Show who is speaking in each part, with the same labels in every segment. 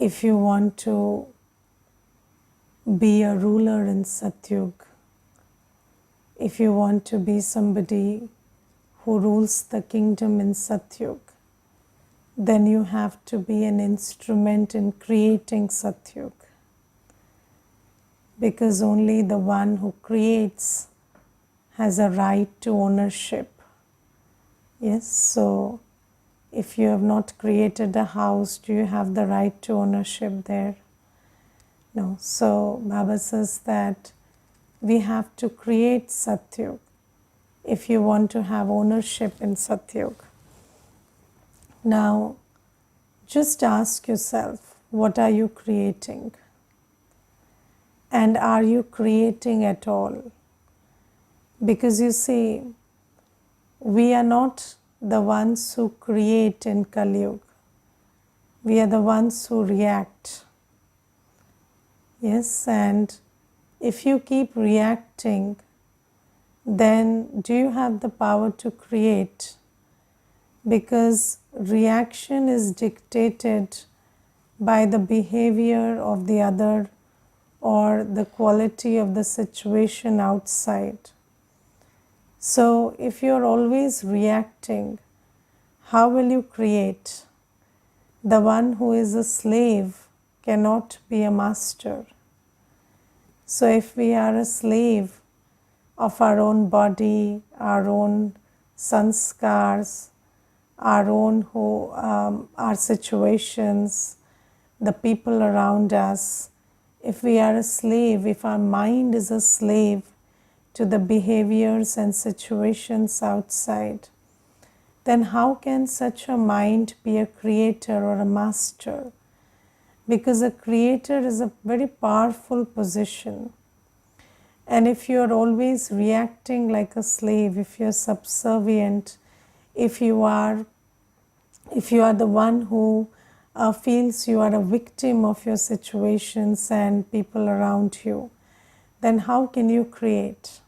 Speaker 1: If you want to be a ruler in Satyug, if you want to be somebody who rules the kingdom in Satyug, then you have to be an instrument in creating Satyug. Because only the one who creates has a right to ownership. Yes, so if you have not created a house, do you have the right to ownership there? No. So Baba says that we have to create Satyug if you want to have ownership in Satyug. Now, just ask yourself, what are you creating? And are you creating at all? Because you see, we are not the ones who create in Kali Yuga. We are the ones who react. Yes, and if you keep reacting, then do you have the power to create? Because reaction is dictated by the behavior of the other or the quality of the situation outside. So if you're always reacting, how will you create? The one who is a slave cannot be a master. So if we are a slave of our own body, our own sanskars, our situations, the people around us, if we are a slave, if our mind is a slave to the behaviors and situations outside, then how can such a mind be a creator or a master? Because a creator is a very powerful position. And if you are always reacting like a slave, if you are subservient, if you are the one who feels you are a victim of your situations and people around you, then how can you create?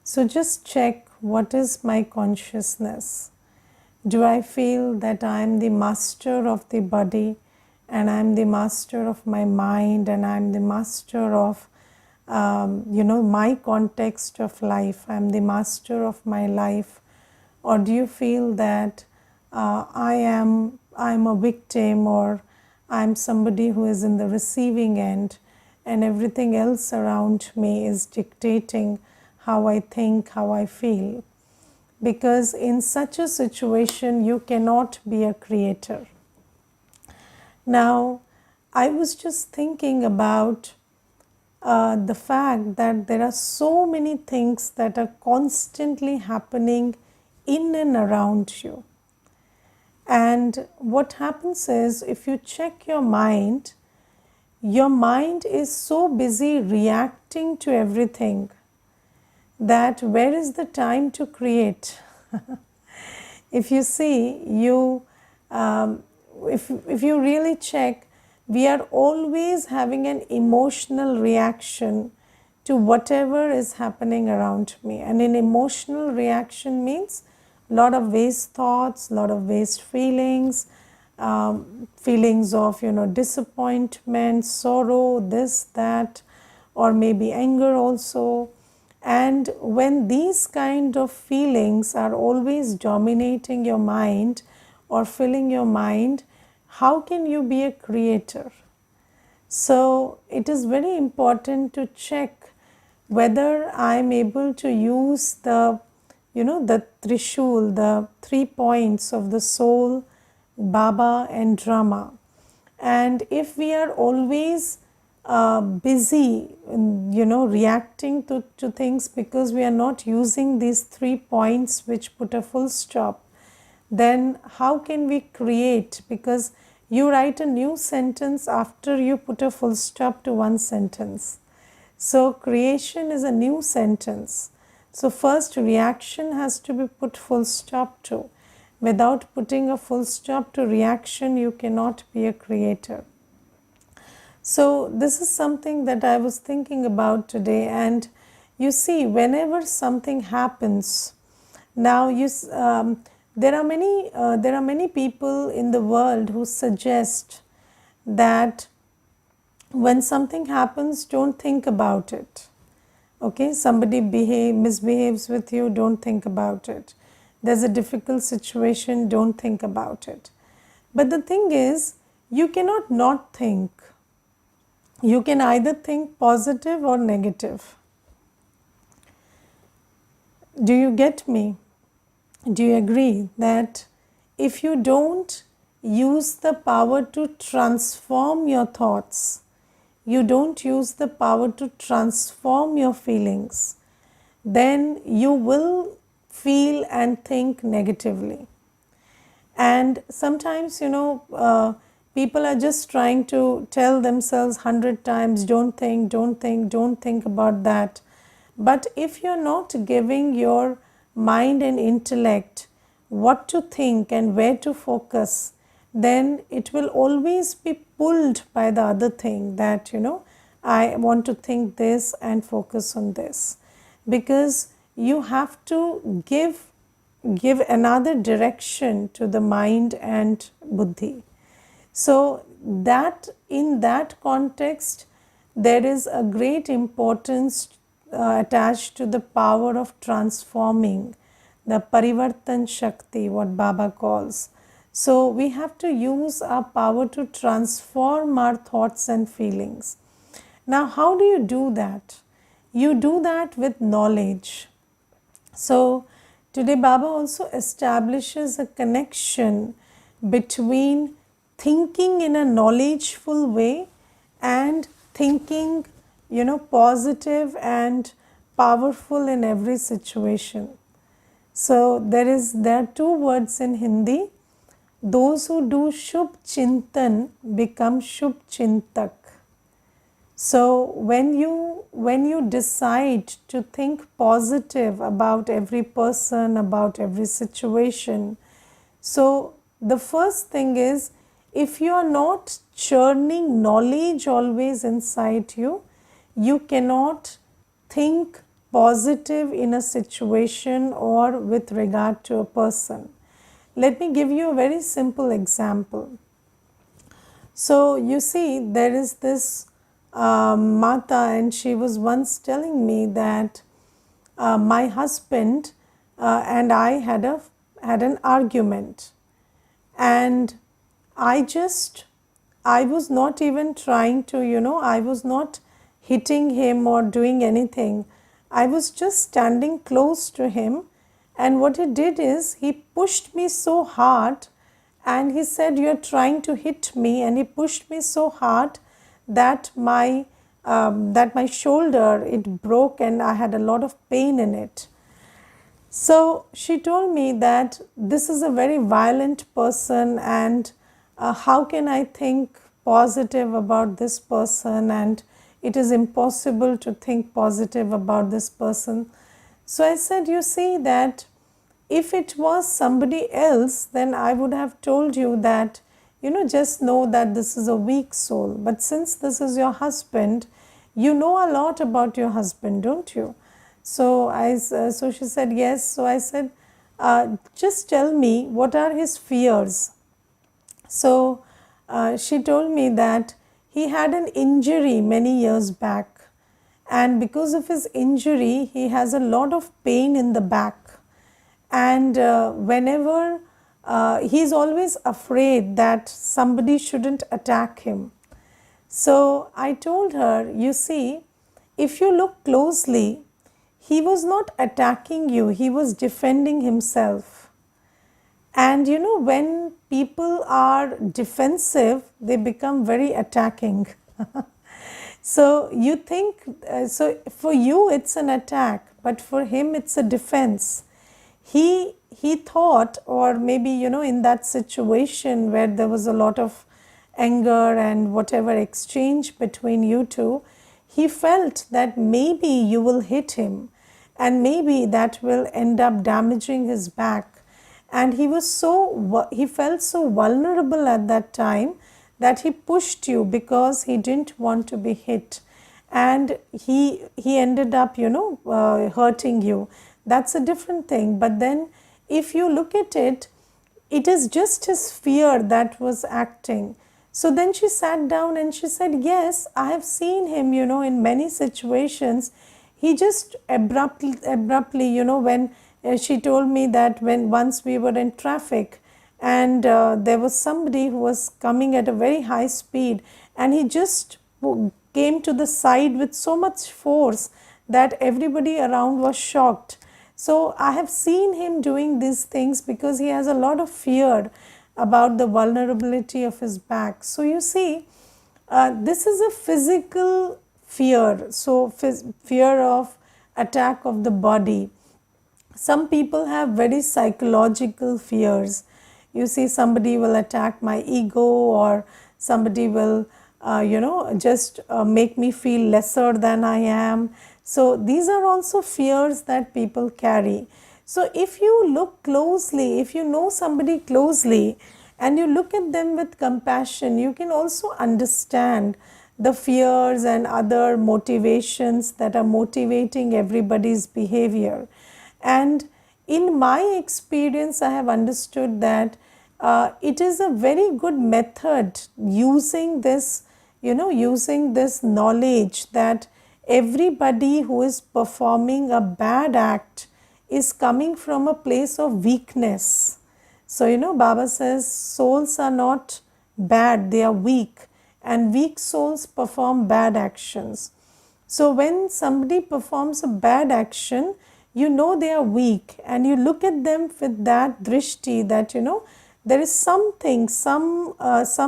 Speaker 1: So just check, what is my consciousness? Do I feel that I am the master of the body and I am the master of my mind and I am the master of my context of life, I am the master of my life? Or do you feel that I am a victim, or I am somebody who is in the receiving end and everything else around me is dictating how I think, how I feel? Because in such a situation, you cannot be a creator. Now, I was just thinking about the fact that there are so many things that are constantly happening in and around you. And what happens is, if you check your mind is so busy reacting to everything that where is the time to create? If you see, if you really check, we are always having an emotional reaction to whatever is happening around me. And an emotional reaction means a lot of waste thoughts, a lot of waste feelings, feelings of disappointment, sorrow, this, that, or maybe anger also. And when these kind of feelings are always dominating your mind or filling your mind, how can you be a creator? So it is very important to check whether I am able to use the Trishul, the 3 points of the soul, Baba and Rama. And if we are always busy reacting to things because we are not using these 3 points which put a full stop, then how can we create? Because you write a new sentence after you put a full stop to one sentence. So creation is a new sentence. So first reaction has to be put full stop to. Without putting a full stop to reaction, you cannot be a creator. So this is something that I was thinking about today. And you see, whenever something happens, now there are many people in the world who suggest that when something happens, don't think about it. Okay, somebody misbehaves with you, don't think about it. There's a difficult situation, don't think about it. But the thing is, you cannot not think. You can either think positive or negative. Do you get me? Do you agree that if you don't use the power to transform your thoughts, you don't use the power to transform your feelings, then you will feel and think negatively. And sometimes, people are just trying to tell themselves 100 times, don't think, don't think, don't think about that. But if you're not giving your mind and intellect what to think and where to focus, then it will always be pulled by the other thing that, I want to think this and focus on this. Because you have to give another direction to the mind and buddhi. So that in that context, there is a great importance attached to the power of transforming, the parivartan shakti, what Baba calls. So we have to use our power to transform our thoughts and feelings. Now, how do you do that? You do that with knowledge. So today Baba also establishes a connection between thinking in a knowledgeful way and thinking, positive and powerful in every situation. So there are two words in Hindi. Those who do Shubh Chintan become Shubh Chintak. So when you decide to think positive about every person, about every situation, so the first thing is, if you are not churning knowledge always inside you, you cannot think positive in a situation or with regard to a person. Let me give you a very simple example. So you see, there is this Mata, and she was once telling me that my husband and I had an argument, and I was not even trying to, I was not hitting him or doing anything. I was just standing close to him, and what he did is he pushed me so hard, and he said, "You're trying to hit me," and he pushed me so hard that my shoulder, it broke and I had a lot of pain in it. So she told me that this is a very violent person, and how can I think positive about this person, and it is impossible to think positive about this person. So I said, you see that if it was somebody else, then I would have told you that, just know that this is a weak soul. But since this is your husband, you know a lot about your husband, don't you? So so she said, yes. So I said, just tell me, what are his fears? So she told me that he had an injury many years back, and because of his injury, he has a lot of pain in the back. And whenever he's always afraid that somebody shouldn't attack him. So I told her, you see, if you look closely, he was not attacking you, he was defending himself. And when people are defensive, they become very attacking. So you think, so for you it's an attack, but for him it's a defense. He thought, or maybe, in that situation where there was a lot of anger and whatever exchange between you two, he felt that maybe you will hit him and maybe that will end up damaging his back. And he felt so vulnerable at that time that he pushed you because he didn't want to be hit, and he ended up hurting you. That's a different thing. But then if you look at it, it is just his fear that was acting. So then she sat down and she said, yes, I have seen him, in many situations. He just abruptly, when she told me that when once we were in traffic and there was somebody who was coming at a very high speed, and he just came to the side with so much force that everybody around was shocked. So I have seen him doing these things because he has a lot of fear about the vulnerability of his back. So you see, this is a physical fear. So fear of attack of the body. Some people have very psychological fears. You see, somebody will attack my ego, or somebody will just make me feel lesser than I am. So these are also fears that people carry. So if you look closely, if you know somebody closely and you look at them with compassion, you can also understand the fears and other motivations that are motivating everybody's behavior. And in my experience, I have understood that it is a very good method using this, using this knowledge that everybody who is performing a bad act is coming from a place of weakness. So, Baba says souls are not bad, they are weak, and weak souls perform bad actions. So, when somebody performs a bad action, they are weak, and you look at them with that drishti that there is something, some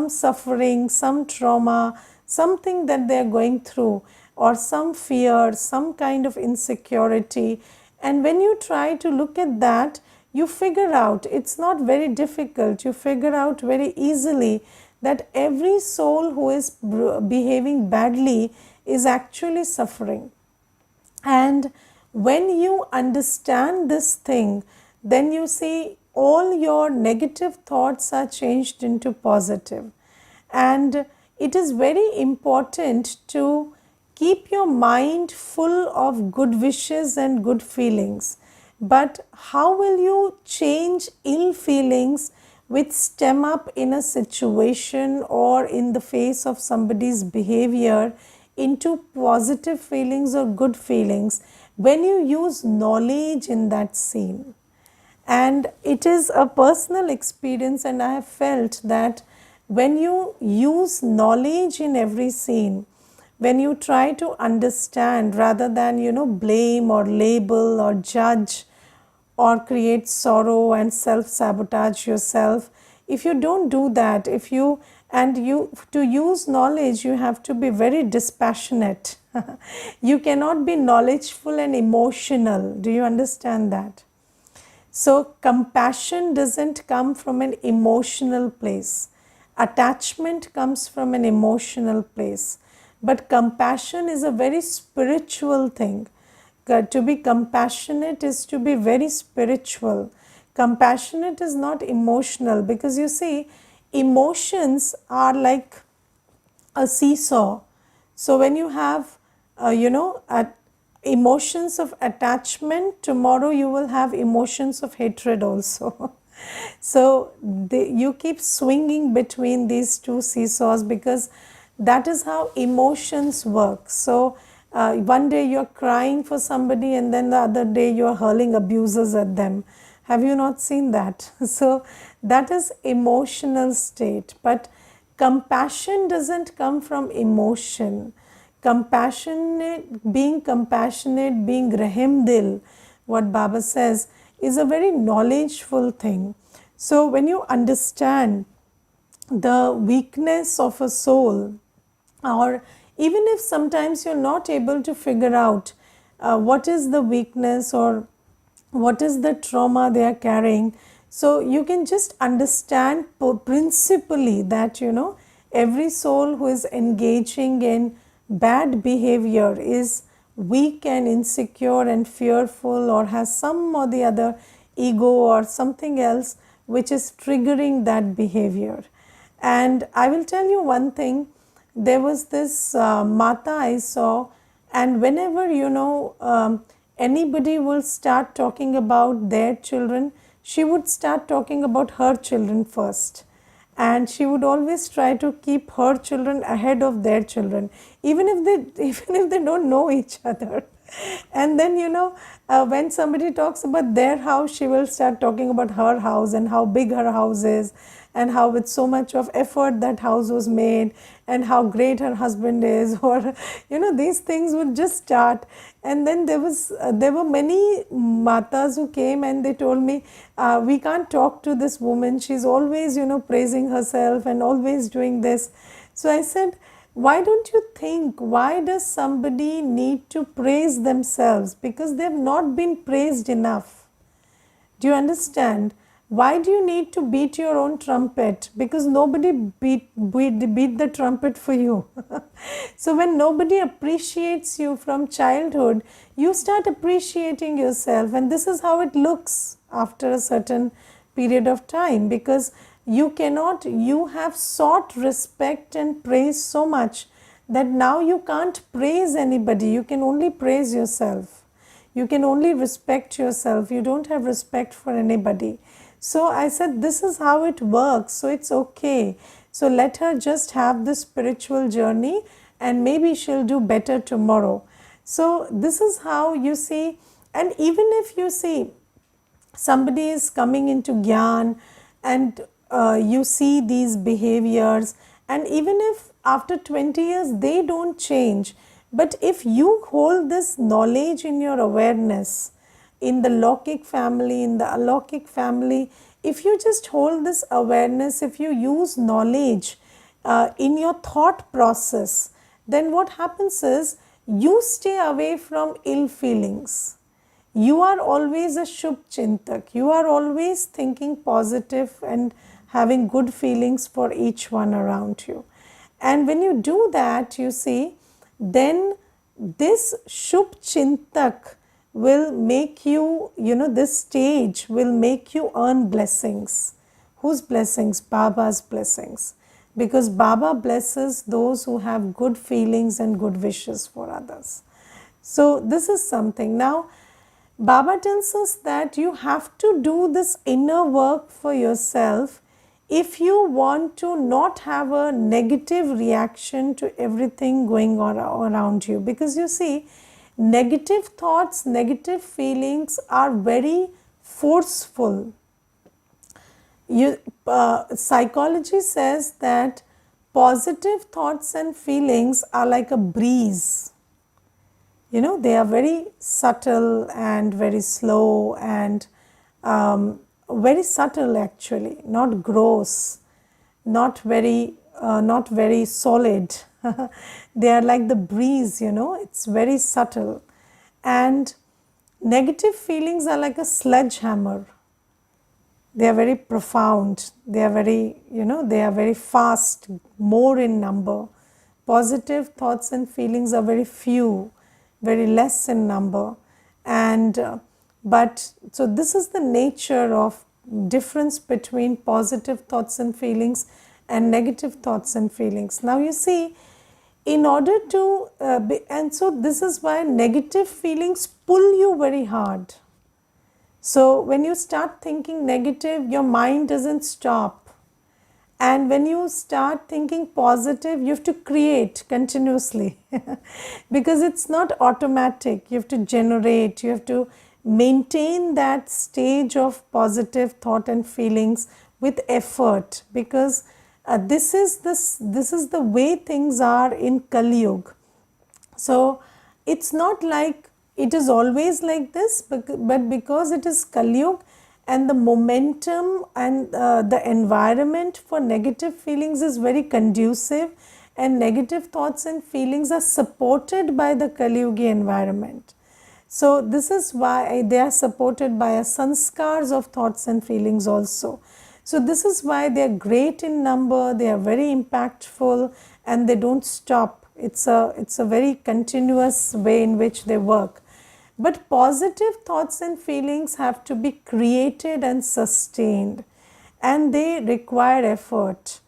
Speaker 1: suffering, some trauma, something that they are going through, or some fear, some kind of insecurity. And when you try to look at that, you figure out, it's not very difficult, you figure out very easily that every soul who is behaving badly is actually suffering. And when you understand this thing, then you see all your negative thoughts are changed into positive. And it is very important to keep your mind full of good wishes and good feelings. But how will you change ill feelings which stem up in a situation or in the face of somebody's behavior into positive feelings or good feelings when you use knowledge in that scene? And it is a personal experience, and I have felt that when you use knowledge in every scene, when you try to understand rather than blame or label or judge or create sorrow and self-sabotage yourself, if you don't do that, to use knowledge, you have to be very dispassionate. You cannot be knowledgeful and emotional. Do you understand that? So compassion doesn't come from an emotional place. Attachment comes from an emotional place. But compassion is a very spiritual thing. To be compassionate is to be very spiritual. Compassionate is not emotional, because you see, emotions are like a seesaw. So when you have, emotions of attachment, tomorrow you will have emotions of hatred also. So you keep swinging between these two seesaws, because that is how emotions work. So one day you're crying for somebody, and then the other day you're hurling abuses at them. Have you not seen that? So that is emotional state. But compassion doesn't come from emotion. Being compassionate, being rahim dil, what Baba says, is a very knowledgeful thing. So when you understand the weakness of a soul, or even if sometimes you're not able to figure out what is the weakness or what is the trauma they are carrying, so you can just understand principally that every soul who is engaging in bad behavior is weak and insecure and fearful, or has some or the other ego or something else which is triggering that behavior. And I will tell you one thing, there was this Mata I saw, and whenever anybody will start talking about their children, she would start talking about her children first. and she would always try to keep her children ahead of their children, even if they even if they don't know each other. And then, when somebody talks about their house, she will start talking about her house and how big her house is, and how with so much of effort that house was made, and how great her husband is, or these things would just start. And then there were many matas who came and they told me, we can't talk to this woman, she's always praising herself and always doing this. So I said, why don't you think, why does somebody need to praise themselves? Because they've not been praised enough. Do you understand? Why do you need to beat your own trumpet? Because nobody beat the trumpet for you. So when nobody appreciates you from childhood, you start appreciating yourself, and this is how it looks after a certain period of time, because you have sought respect and praise so much that now you can't praise anybody, you can only praise yourself. You can only respect yourself, you don't have respect for anybody. So I said, this is how it works, so it's okay. So let her just have this spiritual journey, and maybe she'll do better tomorrow. So this is how you see. And even if you see somebody is coming into Gyan, and you see these behaviors, and even if after 20 years they don't change, but if you hold this knowledge in your awareness, in the Lokik family, in the Alokik family, if you just hold this awareness, if you use knowledge in your thought process, then what happens is you stay away from ill feelings. You are always a Shubh Chintak. You are always thinking positive and having good feelings for each one around you. And when you do that, you see, then this Shubh Chintak will make you, this stage will make you earn blessings. Whose blessings? Baba's blessings. Because Baba blesses those who have good feelings and good wishes for others. So this is something. Now, Baba tells us that you have to do this inner work for yourself if you want to not have a negative reaction to everything going on around you. Because you see, negative thoughts, negative feelings are very forceful. Psychology says that positive thoughts and feelings are like a breeze. They are very subtle and very slow and very subtle actually, not gross, not very solid. They are like the breeze, it's very subtle. And negative feelings are like a sledgehammer. They are very profound, they are very, they are very fast, more in number. Positive thoughts and feelings are very few, very less in number. And but so this is the nature of difference between positive thoughts and feelings and negative thoughts and feelings. Now you see, in order to and so this is why negative feelings pull you very hard. So when you start thinking negative, your mind doesn't stop. And when you start thinking positive, you have to create continuously because it's not automatic. You have to generate, you have to maintain that stage of positive thought and feelings with effort, because this is the way things are in Kali Yuga. So it's not like it is always like this, but because it is Kali Yuga, and the momentum and the environment for negative feelings is very conducive, and negative thoughts and feelings are supported by the Kali Yugi environment. So this is why they are supported by a sanskars of thoughts and feelings also. So this is why they are great in number, they are very impactful, and they don't stop. It's a very continuous way in which they work. But positive thoughts and feelings have to be created and sustained, and they require effort.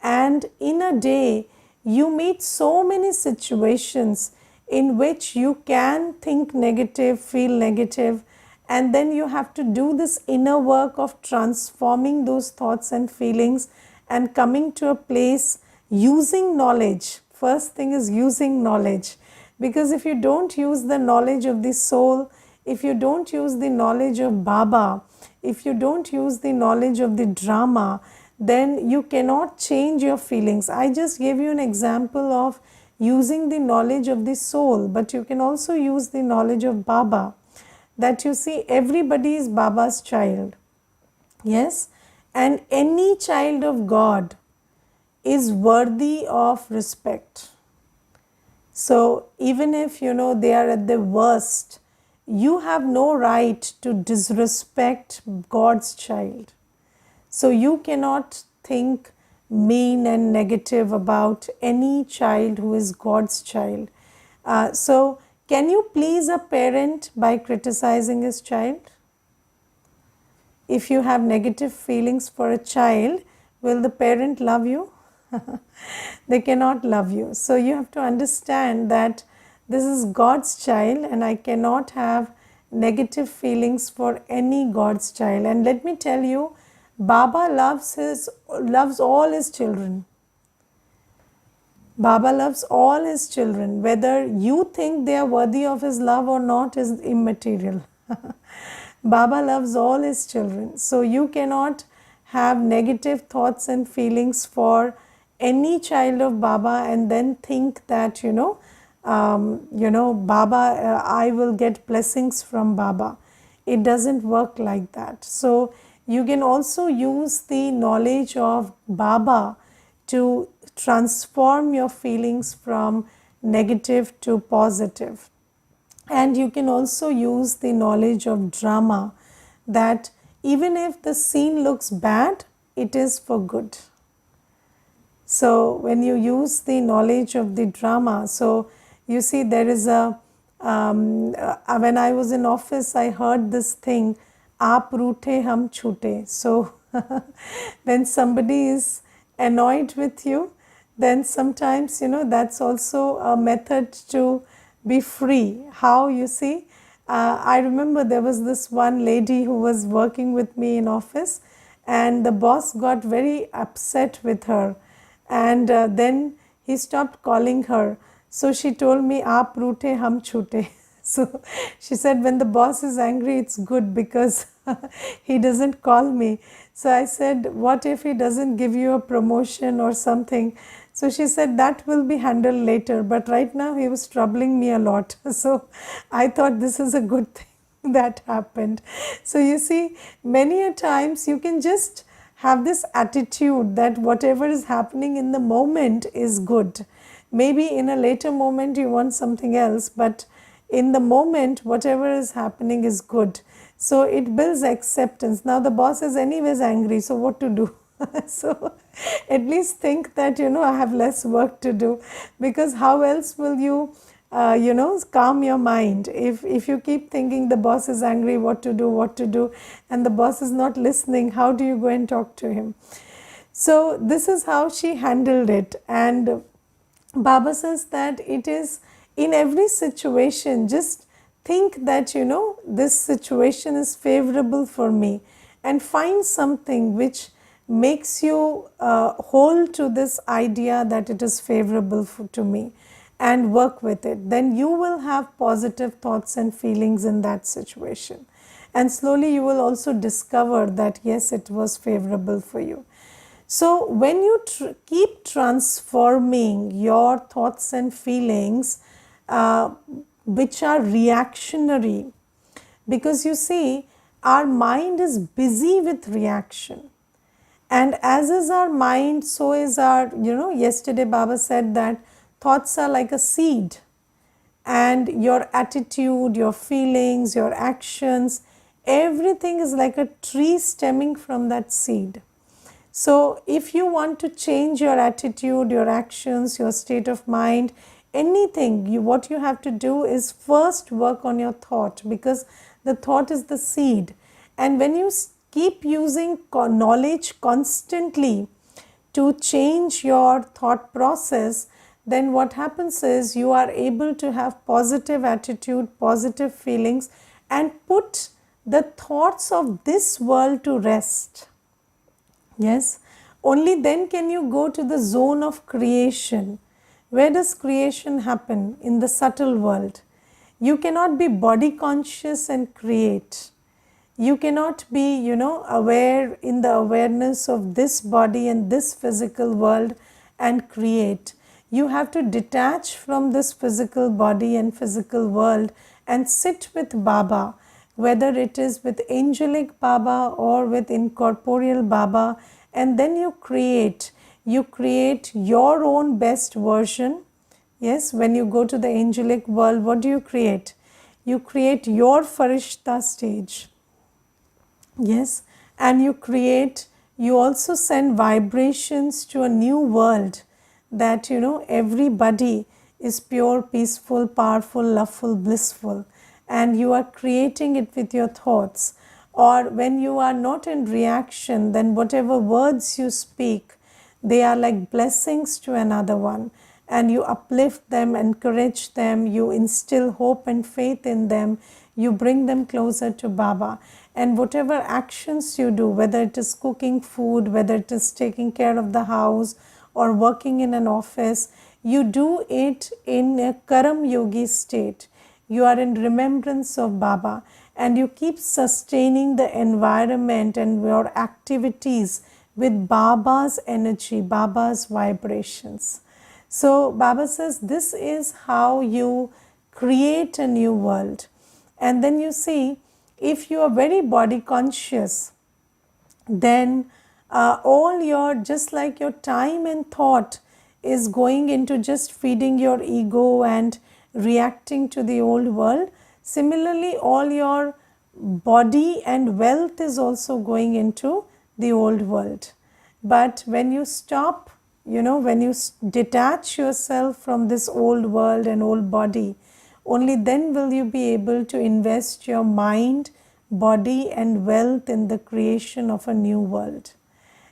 Speaker 1: And in a day, you meet so many situations in which you can think negative, feel negative, and then you have to do this inner work of transforming those thoughts and feelings and coming to a place using knowledge. First thing is using knowledge, because if you don't use the knowledge of the soul, if you don't use the knowledge of Baba, if you don't use the knowledge of the drama, then you cannot change your feelings. I just gave you an example of using the knowledge of the soul, but you can also use the knowledge of Baba. That you see, everybody is Baba's child. Yes, and any child of God is worthy of respect. So even if they are at the worst, you have no right to disrespect God's child. So you cannot think mean and negative about any child who is God's child. So can you please a parent by criticizing his child? If you have negative feelings for a child, will the parent love you? They cannot love you. So you have to understand that this is God's child, and I cannot have negative feelings for any God's child. And let me tell you, Baba loves all his children. Baba loves all his children. Whether you think they are worthy of his love or not is immaterial. Baba loves all his children. So you cannot have negative thoughts and feelings for any child of Baba and then think that, Baba, I will get blessings from Baba. It doesn't work like that. So you can also use the knowledge of Baba to transform your feelings from negative to positive. And you can also use the knowledge of drama, that even if the scene looks bad, it is for good. So when you use the knowledge of the drama, so you see there is when I was in office, I heard this thing, aap roote hum chute. So when somebody is annoyed with you, then sometimes that's also a method to be free. How, you see, I remember there was this one lady who was working with me in office, and the boss got very upset with her, and then he stopped calling her. So she told me, aap roote hum chute. So she said, when the boss is angry, it's good because he doesn't call me. So I said, what if he doesn't give you a promotion or something? So she said, that will be handled later, but right now he was troubling me a lot. So I thought this is a good thing that happened. So you see, many a times you can just have this attitude that whatever is happening in the moment is good. Maybe in a later moment you want something else, but in the moment, whatever is happening is good. So it builds acceptance. Now the boss is anyways angry, so what to do? So at least think that, I have less work to do, because how else will you, calm your mind? If you keep thinking the boss is angry, what to do, and the boss is not listening, how do you go and talk to him? So this is how she handled it. And Baba says that it is in every situation, just think that, this situation is favorable for me, and find something which makes you hold to this idea that it is favorable to me, and work with it. Then you will have positive thoughts and feelings in that situation. And slowly you will also discover that yes, it was favorable for you. So when you keep transforming your thoughts and feelings, which are reactionary, because you see, our mind is busy with reaction. And as is our mind, so is our, yesterday Baba said that thoughts are like a seed, and your attitude, your feelings, your actions, everything is like a tree stemming from that seed. So if you want to change your attitude, your actions, your state of mind, anything, what you have to do is first work on your thought, because the thought is the seed. And when you keep using knowledge constantly to change your thought process, then what happens is you are able to have positive attitude, positive feelings, and put the thoughts of this world to rest. Yes, Only then can you go to the zone of creation. Where does creation happen? In the subtle world. You cannot be body conscious and create. You cannot be, aware in the awareness of this body and this physical world and create. You have to detach from this physical body and physical world and sit with Baba, whether it is with angelic Baba or with incorporeal Baba, and then you create. You create your own best version. Yes, when you go to the angelic world, what do you create? You create your Farishta stage. Yes, and you also send vibrations to a new world that, everybody is pure, peaceful, powerful, loveful, blissful, and you are creating it with your thoughts. Or when you are not in reaction, then whatever words you speak, they are like blessings to another one, and you uplift them, encourage them, you instill hope and faith in them, you bring them closer to Baba. And whatever actions you do, whether it is cooking food, whether it is taking care of the house or working in an office, you do it in a Karam Yogi state. You are in remembrance of Baba, and you keep sustaining the environment and your activities with Baba's energy, Baba's vibrations. So Baba says this is how you create a new world. And then you see, if you are very body conscious, then all your, just like your time and thought is going into just feeding your ego and reacting to the old world. Similarly, all your body and wealth is also going into the old world. But when you stop, when you detach yourself from this old world and old body, only then will you be able to invest your mind, body and wealth in the creation of a new world.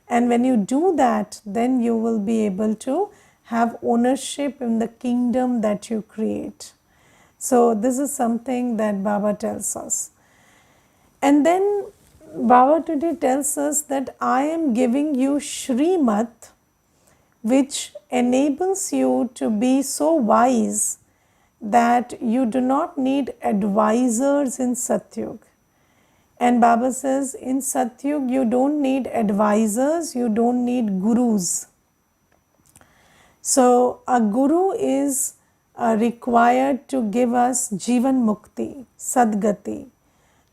Speaker 1: And when you do that, then you will be able to have ownership in the kingdom that you create. So this is something that Baba tells us. And then Baba today tells us that I am giving you Shrimat, which enables you to be so wise that you do not need advisors in Satyug. And Baba says in Satyug you don't need advisors, you don't need gurus. So a guru is required to give us Jivan Mukti, Sadgati.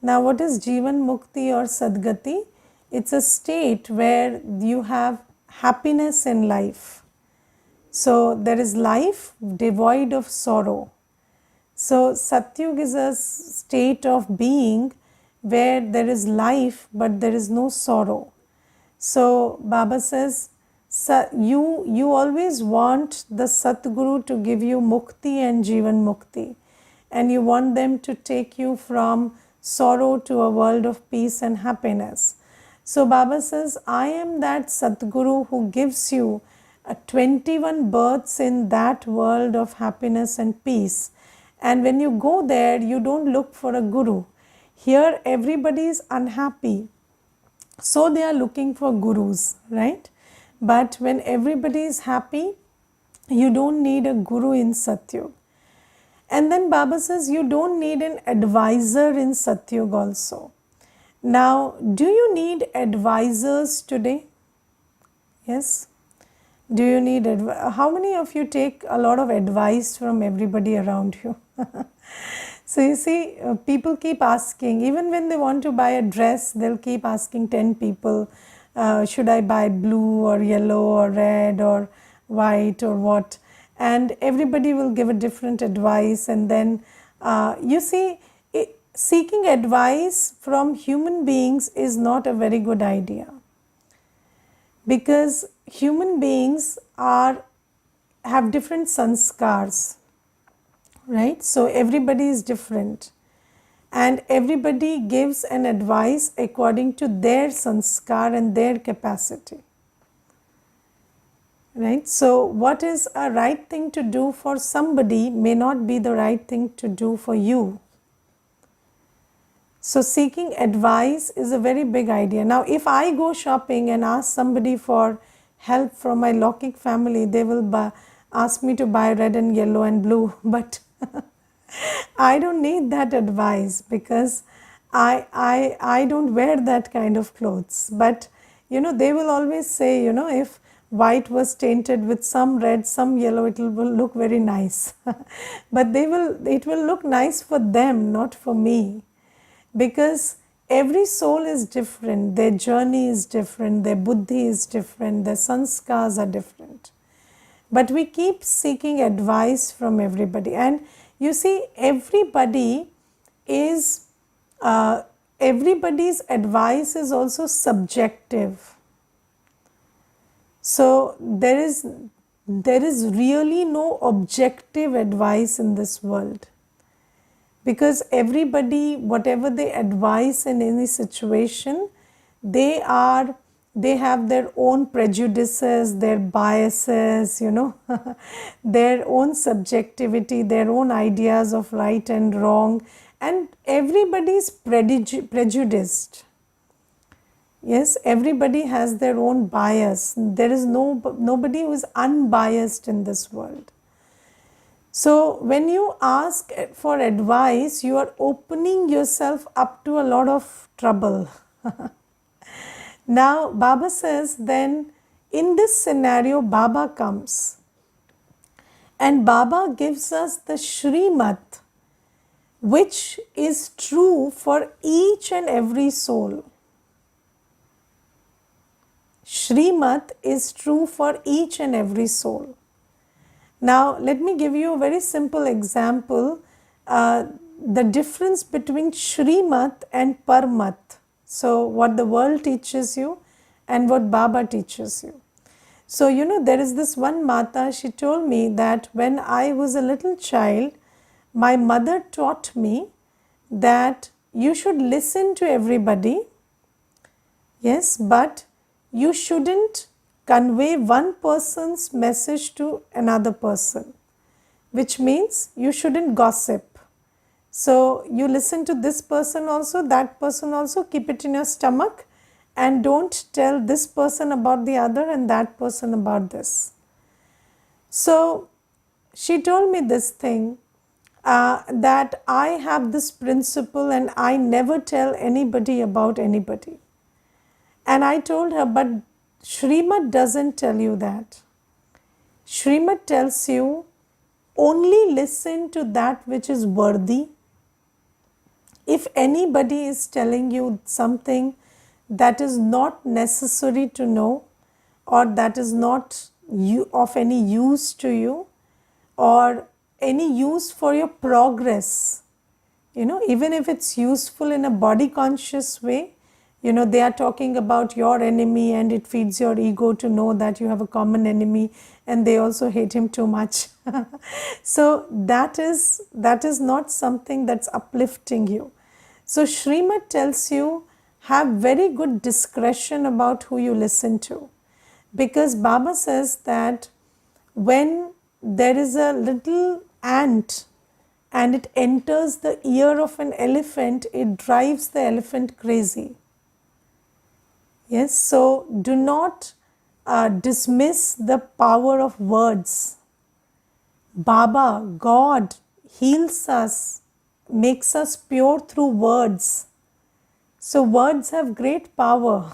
Speaker 1: Now what is Jivan Mukti or Sadgati? It's a state where you have happiness in life. So there is life devoid of sorrow. So Satyug is a state of being where there is life but there is no sorrow. So Baba says, you always want the Satguru to give you Mukti and Jivan Mukti, and you want them to take you from sorrow to a world of peace and happiness. So Baba says, I am that Satguru who gives you 21 births in that world of happiness and peace. And when you go there, you don't look for a guru. Here everybody is unhappy, so they are looking for gurus, right? But when everybody is happy, you don't need a guru in Satyug. And then Baba says you don't need an advisor in Satyug also. Now, do you need advisors today? Yes? Do you need how many of you take a lot of advice from everybody around you? So you see, people keep asking, even when they want to buy a dress, they'll keep asking 10 people, should I buy blue or yellow or red or white or what? And everybody will give a different advice. And then you see, seeking advice from human beings is not a very good idea, because human beings have different sanskars, right? So everybody is different and everybody gives an advice according to their sanskar and their capacity, right? So what is a right thing to do for somebody may not be the right thing to do for you. So seeking advice is a very big idea. Now if I go shopping and ask somebody for help from my Lokik family, they will ask me to buy red and yellow and blue. But I don't need that advice because I don't wear that kind of clothes. But they will always say, if white was tainted with some red, some yellow, it will look very nice. But it will look nice for them, not for me. Because every soul is different, their journey is different, their buddhi is different, their sanskars are different. But we keep seeking advice from everybody. And you see, everybody's advice is also subjective. So there is really no objective advice in this world. Because everybody, whatever they advise in any situation, they have their own prejudices, their biases, their own subjectivity, their own ideas of right and wrong, and everybody is prejudiced. Yes, everybody has their own bias. There is nobody who is unbiased in this world. So when you ask for advice, you are opening yourself up to a lot of trouble. Now Baba says, then in this scenario Baba comes and Baba gives us the Shrimat, which is true for each and every soul. Shrimat is true for each and every soul. Now, let me give you a very simple example, the difference between Shrimat and Parmat. So, what the world teaches you and what Baba teaches you. So, there is this one Mata, she told me that when I was a little child, my mother taught me that you should listen to everybody, yes, but you shouldn't convey one person's message to another person, which means you shouldn't gossip. So you listen to this person also, that person also, keep it in your stomach and don't tell this person about the other and that person about this. So she told me this thing, that I have this principle and I never tell anybody about anybody. And I told her, but Shrimat doesn't tell you that. Shrimat tells you only listen to that which is worthy. If anybody is telling you something that is not necessary to know, or that is not of any use to you, or any use for your progress, even if it's useful in a body conscious way, they are talking about your enemy and it feeds your ego to know that you have a common enemy and they also hate him too much. So that is not something that's uplifting you. So Shrimat tells you, have very good discretion about who you listen to. Because Baba says that when there is a little ant and it enters the ear of an elephant, it drives the elephant crazy. Yes, so do not dismiss the power of words. Baba, God, heals us, makes us pure through words. So words have great power.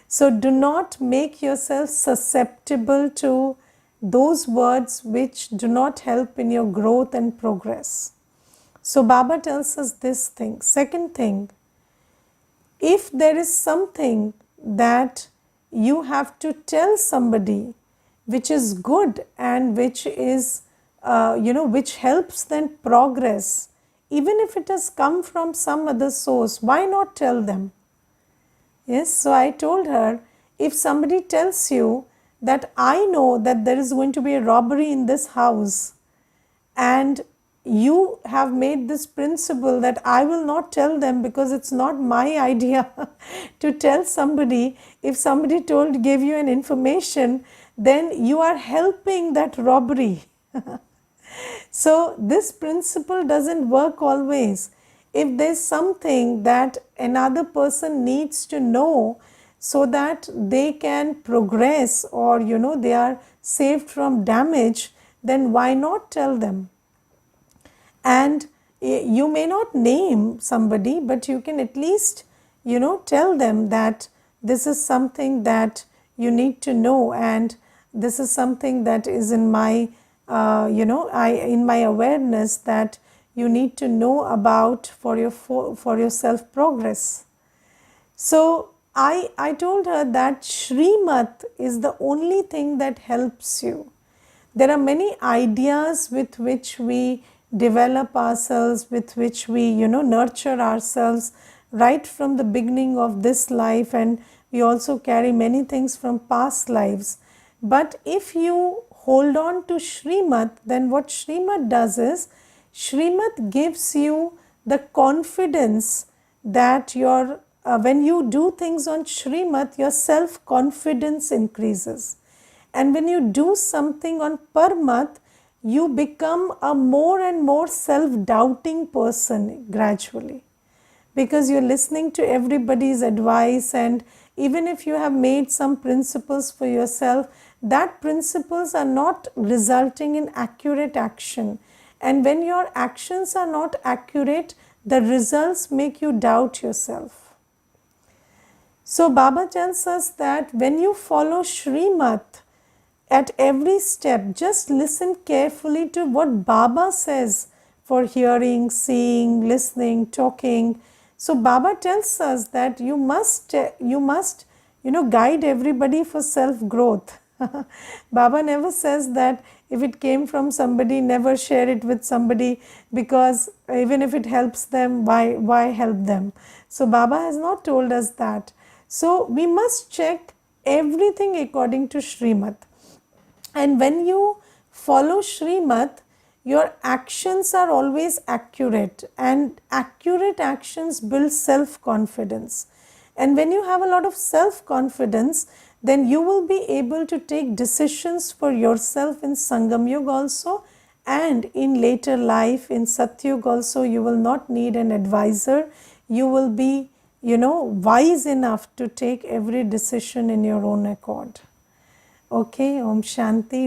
Speaker 1: So do not make yourself susceptible to those words which do not help in your growth and progress. So Baba tells us this thing. Second thing, if there is something that you have to tell somebody which is good and which is, which helps then progress, even if it has come from some other source, why not tell them? Yes, so I told her, if somebody tells you that I know that there is going to be a robbery in this house and you have made this principle that I will not tell them because it's not my idea to tell somebody. If somebody gave you an information, then you are helping that robbery. So this principle doesn't work always. If there's something that another person needs to know, so that they can progress, or they are saved from damage, then why not tell them? And you may not name somebody, but you can at least tell them that this is something that you need to know, and this is something that is in my in my awareness, that you need to know about for your self progress. So I told her that Shrimat is the only thing that helps you. There are many ideas with which we develop ourselves, with which we nurture ourselves right from the beginning of this life, and we also carry many things from past lives. But if you hold on to Shrimat, then what Shrimat does is, Shrimat gives you the confidence that when you do things on Shrimat, your self confidence increases. And when you do something on Parmat, you become a more and more self-doubting person gradually, because you're listening to everybody's advice, and even if you have made some principles for yourself, that principles are not resulting in accurate action. And when your actions are not accurate, the results make you doubt yourself. So Baba tells us that when you follow Shrimat, at every step, just listen carefully to what Baba says for hearing, seeing, listening, talking. So Baba tells us that you must guide everybody for self-growth. Baba never says that if it came from somebody, never share it with somebody, because even if it helps them, why help them? So Baba has not told us that. So we must check everything according to Shrimat. And when you follow Shrimat, your actions are always accurate, and accurate actions build self-confidence. And when you have a lot of self-confidence, then you will be able to take decisions for yourself in Sangam Yuga also, and in later life in Satyug also. You will not need an advisor. You will be wise enough to take every decision in your own accord. Okay, Om Shanti.